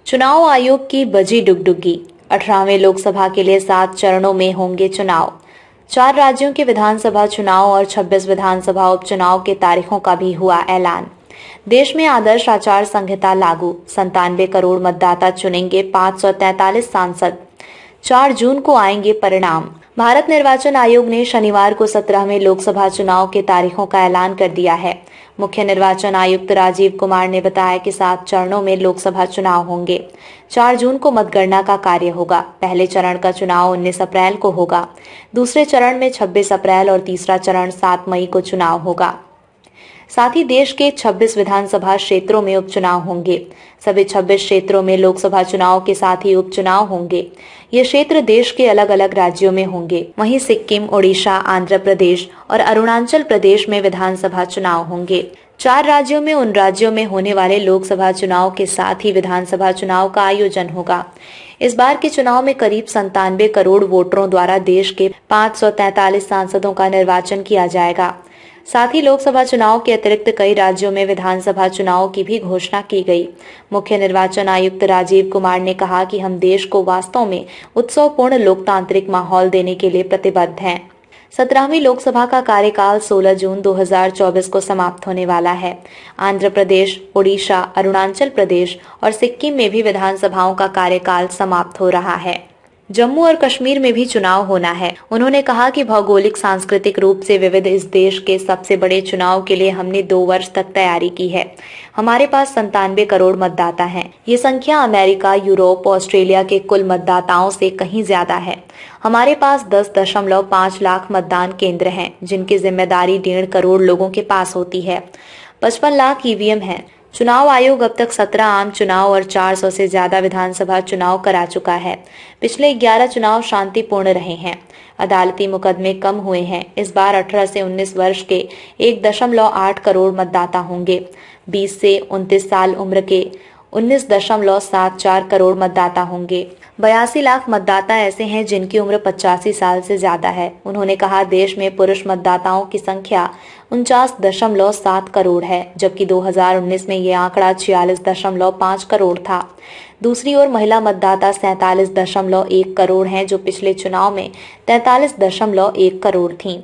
चुनाव आयोग की बजी डुगडुगी। 18वें लोकसभा के लिए 7 चरणों में होंगे चुनाव। 4 राज्यों के विधानसभा चुनाव और 26 विधानसभा उपचुनाव के तारीखों का भी हुआ ऐलान। देश में आदर्श आचार संहिता लागू। 97 करोड़ मतदाता चुनेंगे 543 सांसद। 4 जून को आएंगे परिणाम। भारत निर्वाचन आयोग ने शनिवार को 17वें लोकसभा चुनाव के तारीखों का ऐलान कर दिया है। मुख्य निर्वाचन आयुक्त राजीव कुमार ने बताया कि 7 चरणों में लोकसभा चुनाव होंगे। 4 जून को मतगणना का कार्य होगा। पहले चरण का चुनाव 19 अप्रैल को होगा। दूसरे चरण में 26 अप्रैल और तीसरा चरण 7 मई को चुनाव होगा। साथ ही देश के 26 विधानसभा क्षेत्रों में उपचुनाव होंगे। सभी 26 क्षेत्रों में लोकसभा चुनाव के साथ ही उपचुनाव होंगे। ये क्षेत्र देश के अलग अलग राज्यों में होंगे। वहीं सिक्किम, ओडिशा, आंध्र प्रदेश और अरुणाचल प्रदेश में विधानसभा चुनाव होंगे। 4 राज्यों में उन राज्यों में होने वाले लोकसभा चुनाव के साथ ही विधानसभा चुनाव का आयोजन होगा। इस बार के चुनाव में करीब 97 करोड़ वोटरों द्वारा देश के 543 सांसदों का निर्वाचन किया जाएगा। साथ ही लोकसभा चुनाव के अतिरिक्त कई राज्यों में विधानसभा चुनाव की भी घोषणा की गई। मुख्य निर्वाचन आयुक्त राजीव कुमार ने कहा कि हम देश को वास्तव में उत्सवपूर्ण लोकतांत्रिक माहौल देने के लिए प्रतिबद्ध हैं। 17वीं लोकसभा का कार्यकाल 16 जून 2024 को समाप्त होने वाला है। आंध्र प्रदेश, ओडिशा, अरुणाचल प्रदेश और सिक्किम में भी विधानसभाओं का कार्यकाल समाप्त हो रहा है। जम्मू और कश्मीर में भी चुनाव होना है। उन्होंने कहा कि भौगोलिक सांस्कृतिक रूप से विविध इस देश के सबसे बड़े चुनाव के लिए हमने 2 वर्ष तक तैयारी की है। हमारे पास 97 करोड़ मतदाता हैं। ये संख्या अमेरिका, यूरोप, ऑस्ट्रेलिया के कुल मतदाताओं से कहीं ज्यादा है। हमारे पास 10.5 लाख मतदान केंद्र हैं, जिनकी जिम्मेदारी 1.5 करोड़ लोगों के पास होती है। 55 लाख ईवीएम हैं। चुनाव आयोग अब तक 17 आम चुनाव और 400 से ज्यादा विधानसभा चुनाव करा चुका है। पिछले 11 चुनाव शांतिपूर्ण रहे हैं। अदालती मुकदमे कम हुए हैं। इस बार 18 से 19 वर्ष के 1.8 करोड़ मतदाता होंगे। 20 से 29 साल उम्र के 19.74 करोड़ मतदाता होंगे। 82 लाख मतदाता ऐसे हैं जिनकी उम्र 85 साल से ज्यादा है। उन्होंने कहा, देश में पुरुष मतदाताओं की संख्या 49.7 करोड़ है, जबकि 2019 में ये आंकड़ा 46.5 करोड़ था। दूसरी ओर महिला मतदाता 47.1 करोड़ हैं, जो पिछले चुनाव में 43.1 करोड़ थीं।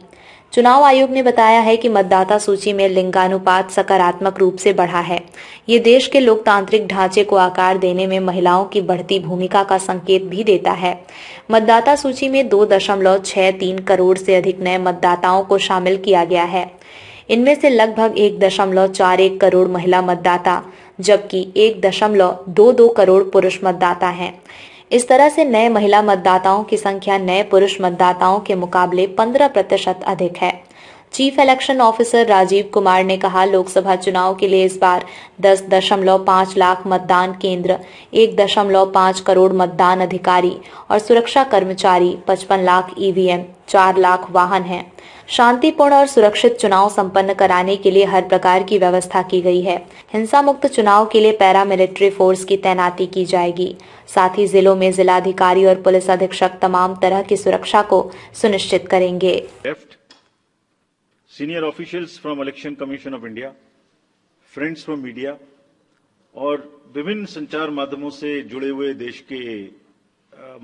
चुनाव आयोग ने बताया है कि मतदाता सूची में लिंगानुपात सकारात्मक रूप से बढ़ा है। ये देश के लोकतांत्रिक ढांचे को आकार देने में महिलाओं की बढ़ती भूमिका का संकेत भी देता है। मतदाता सूची में 2.63 करोड़ से अधिक नए मतदाताओं को शामिल किया गया है। इनमें से लगभग 1.41 करोड़ महिला मतदाता, जबकि 1.22 करोड़ पुरुष मतदाता हैं। इस तरह से नए महिला मतदाताओं की संख्या नए पुरुष मतदाताओं के मुकाबले 15% अधिक है। Chief election officer Rajiv Kumar ने कहा, लोकसभा चुनाव के लिए इस बार 10.5 लाख मतदान केंद्र, 1.5 करोड़ मतदान अधिकारी और सुरक्षा कर्मचारी, 55 लाख ईवीएम, 4 लाख वाहन हैं। शांतिपूर्ण और सुरक्षित चुनाव संपन्न कराने के लिए हर प्रकार की व्यवस्था की गई है। हिंसा मुक्त चुनाव के लिए पैरामिलिट्री फोर्स की तैनाती की जाएगी। साथ ही जिलों में जिलाधिकारी और पुलिस अधीक्षक तमाम तरह की सुरक्षा को सुनिश्चित करेंगे। Senior officials from election commission of India, friends from media और विभिन्न संचार माध्यमों से जुड़े हुए देश के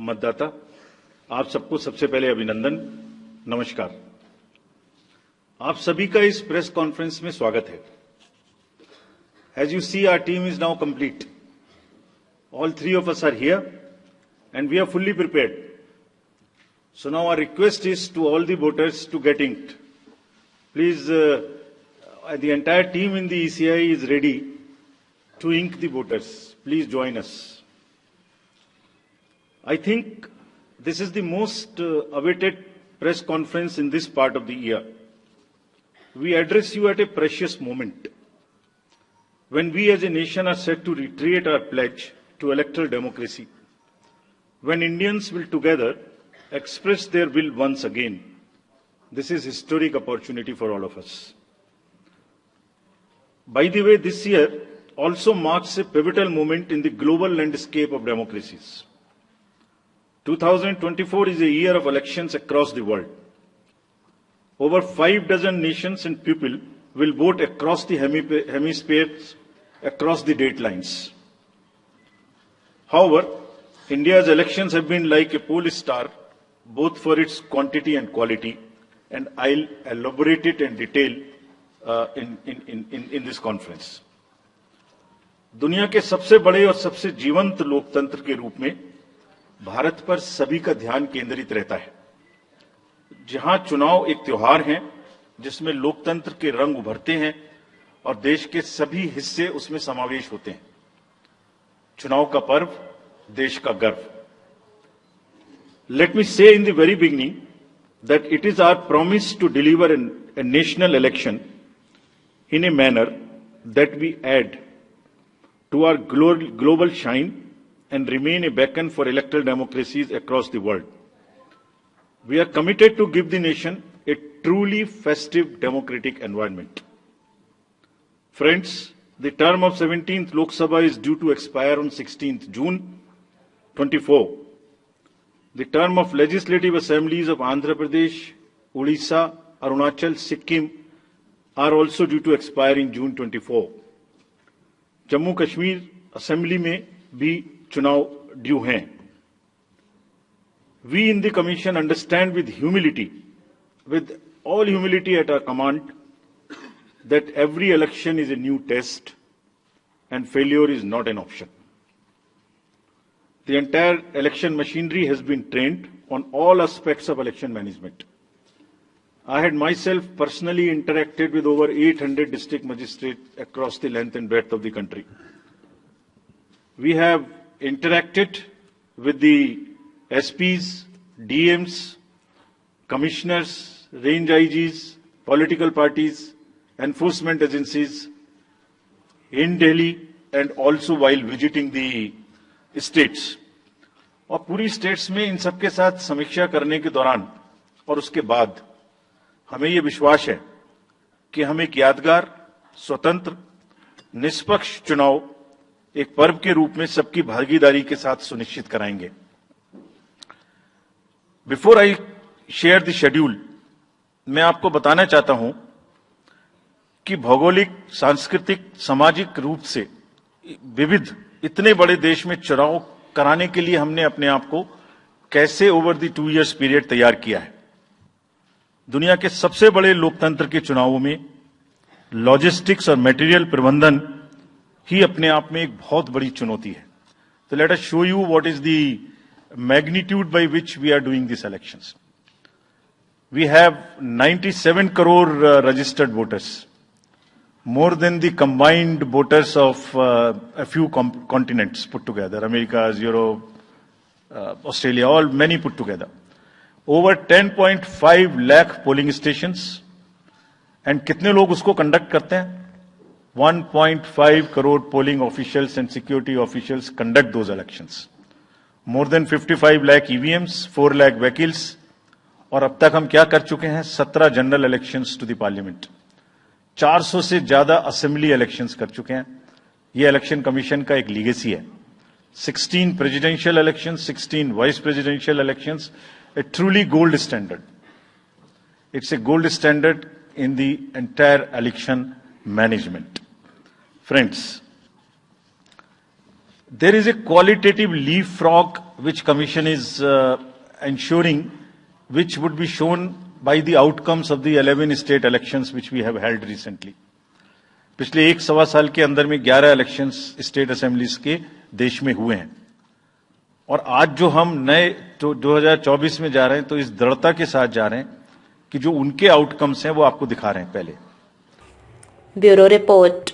मतदाता, आप सबको सबसे पहले अभिनंदन, नमस्कार। आप सभी का इस प्रेस कॉन्फ्रेंस में स्वागत है। As you see, our team is now complete. All 3 of us are here and we are fully prepared. So now our request is to all the voters to get inked. Please, the entire team in the ECI is ready to ink the voters. Please join us. I think this is the most awaited press conference in this part of the year. We address you at a precious moment when we as a nation are set to reiterate our pledge to electoral democracy, when Indians will together express their will once again. This is a historic opportunity for all of us. By the way, this year also marks a pivotal moment in the global landscape of democracies. 2024 is a year of elections across the world. Over 6 nations and people will vote across the hemispheres, across the date lines. However, India's elections have been like a pole star, both for its quantity and quality, and I'll elaborate it in detail in this conference. दुनिया के सबसे बड़े और सबसे जीवंत लोकतंत्र के रूप में भारत पर सभी का ध्यान केंद्रित रहता है। जहां चुनाव एक त्योहार है जिसमें लोकतंत्र के रंग उभरते हैं और देश के सभी हिस्से उसमें समावेश होते हैं। चुनाव का पर्व, देश का गर्व। Let me say in the very beginning that it is our promise to deliver a national election in a manner that we add to our global shine and remain a beacon for electoral democracies across the world. We are committed to give the nation a truly festive democratic environment. Friends, the term of 17th Lok Sabha is due to expire on 16th June 24. The term of legislative assemblies of Andhra Pradesh, Odisha, Arunachal, Sikkim are also due to expire in June 24. Jammu Kashmir assembly में भी चुनाव due हैं। We in the Commission understand with all humility at our command, that every election is a new test and failure is not an option. The entire election machinery has been trained on all aspects of election management. I had myself personally interacted with over 800 district magistrates across the length and breadth of the country. We have interacted with the SPs, DMs, commissioners, range IGs, political parties, enforcement agencies in Delhi and also while visiting the states. और पूरी states में इन सबके साथ समीक्षा करने के दौरान और उसके बाद हमें ये विश्वास है कि हम एक यादगार, स्वतंत्र, निष्पक्ष चुनाव एक पर्व के रूप में सबकी भागीदारी के साथ सुनिश्चित कराएंगे। Before I share the schedule, मैं आपको बताना चाहता हूं कि भौगोलिक, सांस्कृतिक, सामाजिक रूप से विविध इतने बड़े देश में चुनाव कराने के लिए हमने अपने आप को कैसे ओवर द 2 years पीरियड तैयार किया है। दुनिया के सबसे बड़े लोकतंत्र के चुनावों में लॉजिस्टिक्स और मटेरियल प्रबंधन ही अपने आप में एक बहुत बड़ी चुनौती है। तो let us show you what is the magnitude by which we are doing this elections. We have 97 crore registered voters, more than the combined voters of a few continents put together, America, Europe, Australia, all many put together. Over 10.5 lakh polling stations, and कितने लोग उसको conduct करते हैं? 1.5 crore polling officials and security officials conduct those elections. More than 55 lakh EVMs, 4 lakh vehicles, और अब तक हम क्या कर चुके हैं? 17 general elections to the parliament, 400 से ज्यादा असेंबली इलेक्शंस कर चुके हैं। ये इलेक्शन कमीशन का एक लीगेसी है। 16 presidential elections, 16 vice presidential elections, a truly gold standard. It's a gold standard in the entire election management. Friends, there is a qualitative leapfrog which Commission is ensuring, which would be shown by the outcomes of the 11 state elections which we have held recently. पिछले 1-1.25 साल के अंदर में 11 elections state assemblies के देश में हुए हैं, और आज जो हम नए 2024 में जा रहे हैं तो इस दृढ़ता के साथ जा रहे हैं कि जो उनके आउटकम्स हैं वो आपको दिखा रहे हैं। पहले ब्यूरो रिपोर्ट।